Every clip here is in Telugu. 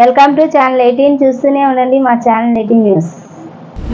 వెల్కమ్ టు ఛానల్ 18 చూస్తూనే ఉండండి మా ఛానల్ 18 న్యూస్.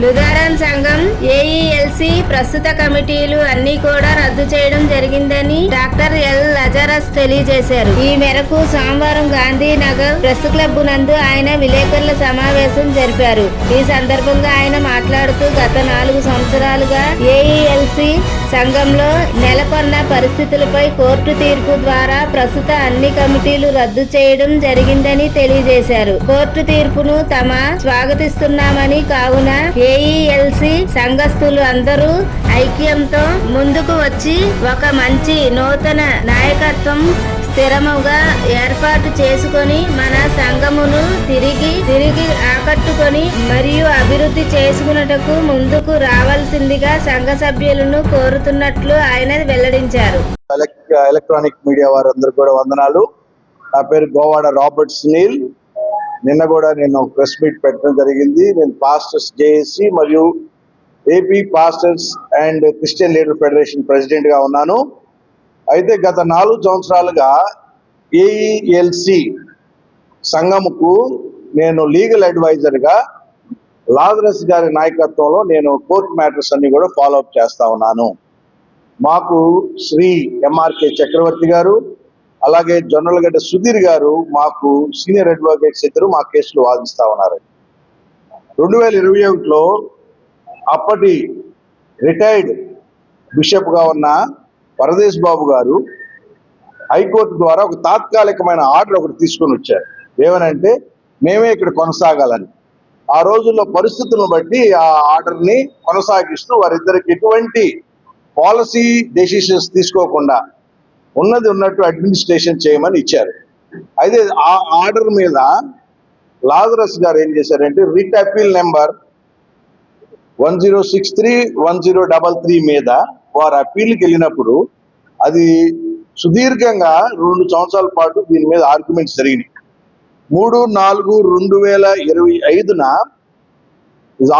లుథరన్ సంఘం ఏఈఎల్సీ ప్రస్తుత కమిటీలు అన్ని కూడా రద్దు చేయడం జరిగిందని డాక్టర్ ఎల్ లజరస్ తెలియజేశారు. ఈ మేరకు సోమవారం గాంధీనగర్ ప్రెస్ క్లబ్ నందు ఆయన విలేకరుల సమావేశం జరిపారు. ఈ సందర్భంగా ఆయన మాట్లాడుతూ గత 4 సంవత్సరాలుగా ఏఈఎల్సీ సంఘంలో నెలకొన్న పరిస్థితులపై కోర్టు తీర్పు ద్వారా ప్రస్తుత అన్ని కమిటీలు రద్దు చేయడం జరిగిందని తెలియజేశారు. కోర్టు తీర్పును తమ స్వాగతిస్తున్నామని, కావున ఏఈఎల్సీ సంఘస్థులు అందరూ ఐక్యంతో ముందుకు వచ్చి ఒక మంచి నూతన నాయకత్వం స్థిరముగా ఏర్పాటు చేసుకొని మన సంఘమును తిరిగి ఆకట్టుకొని మరియు అభివృద్ధి చేసుకున్నటకు ముందుకు రావాల్సిందిగా సంఘ సభ్యులను కోరుతున్నట్లు ఆయన వెల్లడించారు. ఎలక్ట్రానిక్ మీడియా వారందరూ కూడా వందనాలు. నా పేరు గోవాడ రాబర్ట్ సునీల్. నిన్న కూడా నేను ప్రెస్ మీట్ పెట్టడం జరిగింది. నేను పాస్టర్స్ జేఏసీ మరియు AP pastors and Christian leader federation president గా ఉన్నాను. అయితే గత 4 సంవత్సరాలుగా ఏఈఎల్సీ సంఘముకు నేను లీగల్ అడ్వైజర్ గా లాజరస్ గారి నాయకత్వంలో నేను కోర్టు మ్యాటర్స్ అన్ని కూడా ఫాలో అప్ చేస్తా ఉన్నాను. మాకు శ్రీ ఎంఆర్కే చక్రవర్తి గారు, అలాగే జొన్నలగడ్డ సుధీర్ గారు మాకు సీనియర్ అడ్వకేట్స్ ఇద్దరు మా కేసులు వాదిస్తా ఉన్నారు. 2021లో అప్పటి రిటైర్డ్ బిషప్ గా ఉన్న పరదేశ్ బాబు గారు హైకోర్టు ద్వారా ఒక తాత్కాలికమైన ఆర్డర్ ఒకటి తీసుకొని వచ్చారు. ఏమనంటే మేమే ఇక్కడ కొనసాగాలని. ఆ రోజుల్లో పరిస్థితులను బట్టి ఆ ఆర్డర్ ని కొనసాగిస్తూ వారిద్దరికి ఎటువంటి పాలసీ డెసిషన్స్ తీసుకోకుండా ఉన్నది ఉన్నట్టు అడ్మినిస్ట్రేషన్ చేయమని ఇచ్చారు. అయితే ఆ ఆర్డర్ మీద లాజరస్ గారు ఏం చేశారంటే రిట్ అపీల్ నెంబర్ 1063-1033 మీద వారు అప్పీల్కి వెళ్ళినప్పుడు అది సుదీర్ఘంగా 2 సంవత్సరాల పాటు దీని మీద ఆర్గ్యుమెంట్స్ జరిగినాయి. 3/4/2025న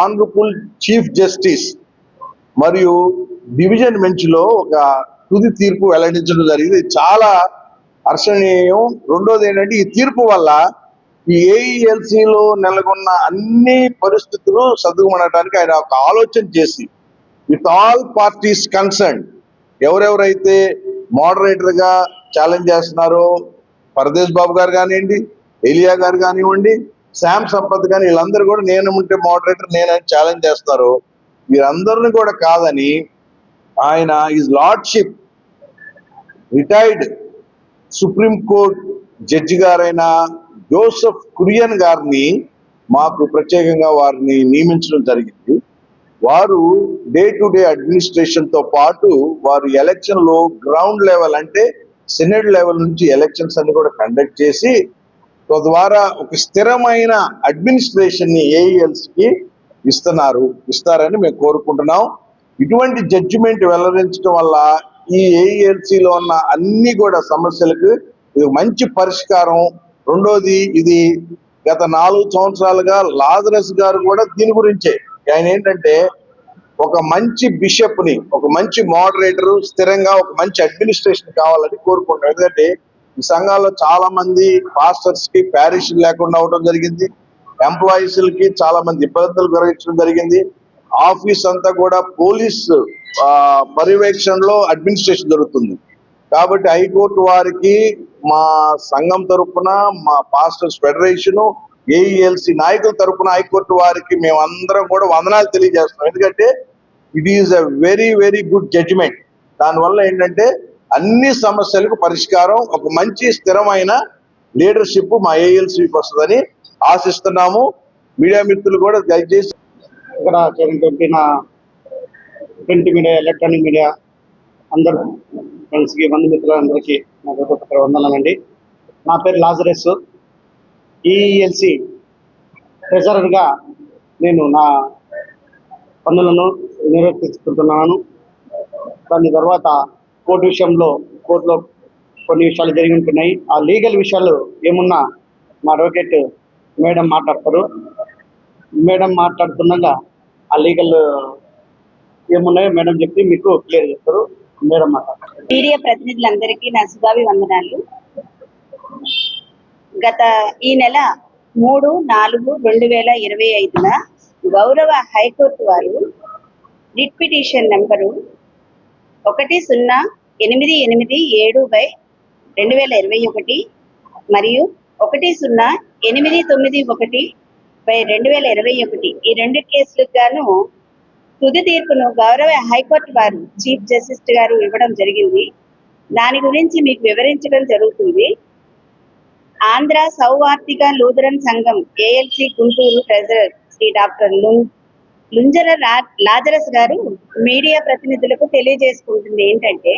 ఆనరబుల్ చీఫ్ జస్టిస్ మరియు డివిజన్ బెంచ్ లో ఒక తుది తీర్పు వెల్లడించడం జరిగింది. చాలా హర్షణీయం. రెండోది ఏంటంటే ఈ తీర్పు వల్ల ఈ ఏఈఎల్సీలో నెలకొన్న అన్ని పరిస్థితులు సద్దుమనడానికి ఆయన ఒక ఆలోచన చేసి విత్ ఆల్ పార్టీస్ కన్సర్న్ ఎవరెవరైతే మోడరేటర్ గా ఛాలెంజ్ చేస్తున్నారో పరదేశ్ బాబు గారు కానివ్వండి, ఎలియా గారు కానివ్వండి, శ్యామ్ సంపత్ కానీ వీళ్ళందరూ కూడా నేను ఉంటే మోడరేటర్ నేనని ఛాలెంజ్ చేస్తారు. వీరందరిని కూడా కాదని ఆయన is lordship retired supreme court judge గారైన జోసెఫ్ కురియన్ గారిని మాకు ప్రత్యేకంగా వారిని నియమించడం జరిగింది. వారు డే టు డే అడ్మినిస్ట్రేషన్ తో పాటు వారు ఎలక్షన్ లో గ్రౌండ్ లెవెల్ అంటే సెనేట్ లెవెల్ నుంచి ఎలక్షన్స్ అన్ని కూడా కండక్ట్ చేసి తద్వారా ఒక స్థిరమైన అడ్మినిస్ట్రేషన్ ని ఏఈఎల్సీకి ఇస్తారని మేము కోరుకుంటున్నాం. ఇటువంటి జడ్జిమెంట్ వెల్లడించడం వల్ల ఈ ఏఈఎల్సీలో ఉన్న అన్ని కూడా సమస్యలకు ఇది మంచి పరిష్కారం. రెండోది, ఇది గత 4 సంవత్సరాలుగా లాజరస్ గారు కూడా దీని గురించే ఆయన ఏంటంటే ఒక మంచి బిషప్ ని, ఒక మంచి మోడరేటర్, స్థిరంగా ఒక మంచి అడ్మినిస్ట్రేషన్ కావాలని కోరుకుంటాం. ఎందుకంటే ఈ సంఘాల్లో చాలా మంది పాస్టర్స్ కి ప్యారిష్ లేకుండా అవడం జరిగింది. ఎంప్లాయీస్ కి చాలా మంది ఇబ్బందులు కలిగించడం జరిగింది. ఆఫీస్ అంతా కూడా పోలీస్ పర్యవేక్షణలో అడ్మినిస్ట్రేషన్ జరుగుతుంది. కాబట్టి హైకోర్టు వారికి మా సంఘం తరఫున, మా పాస్టర్స్ ఫెడరేషన్, ఏఈఎల్సీ నాయకుల తరఫున హైకోర్టు వారికి మేమందరం కూడా వందనాలు తెలియజేస్తున్నాం. ఎందుకంటే it is a very very good judgement. దానివల్ల ఏంటంటే అన్ని సమస్యలకు పరిష్కారం, ఒక మంచి స్థిరమైన లీడర్షిప్ మా ఏఈఎల్సీకి వస్తుందని ఆశిస్తున్నాము. మీడియా మిత్రులు కూడా దయచేసి ఇక్కడ చేరినటువంటి నా ప్రింట్ మీడియా, ఎలక్ట్రానిక్ మీడియా అందరూ ఫ్రెండ్స్కి, బంధుమిత్రులందరికీ నా హృదయపూర్వక వందనాలండి. నా పేరు లాజరస్. ఈఎల్సీ ట్రెజరర్గా నేను నా పనులను నిర్వర్తించుకుంటున్నాను. దాని తర్వాత కోర్టులో కొన్ని విషయాలు జరిగి ఉంటున్నాయి. ఆ లీగల్ విషయాలు ఏమున్నా మా అడ్వకేట్ మేడం మాట్లాడతారు. మేడం మాట్లాడుతున్నాగా ఆ లీగల్ ఏమున్నాయో మేడం చెప్పి మీకు క్లియర్ చేస్తారు. మేడం మాట్లాడతారు. మీడియా ప్రతినిధులందరికీ నా శుభాభివందనాలు. గత ఈ నెల 3/4/2025 గౌరవ హైకోర్టు వారు రిట్ పిటిషన్ నెంబరు 10887/2021 మరియు 10891/2021 ఈ రెండు కేసులకు గాను తుది తీర్పును గౌరవ హైకోర్టు వారు చీఫ్ జస్టిస్ గారు ఇవ్వడం జరిగింది. దాని గురించి మీకు వివరించడం జరుగుతుంది. ఆంధ్ర సౌవార్తిక లూథరన్ సంఘం ALC Guntur treasurer Shri doctor Lunjara Lazarus గారు మీడియా ప్రతినిధులకు తెలియజేసుకుంటుంది ఏంటంటే,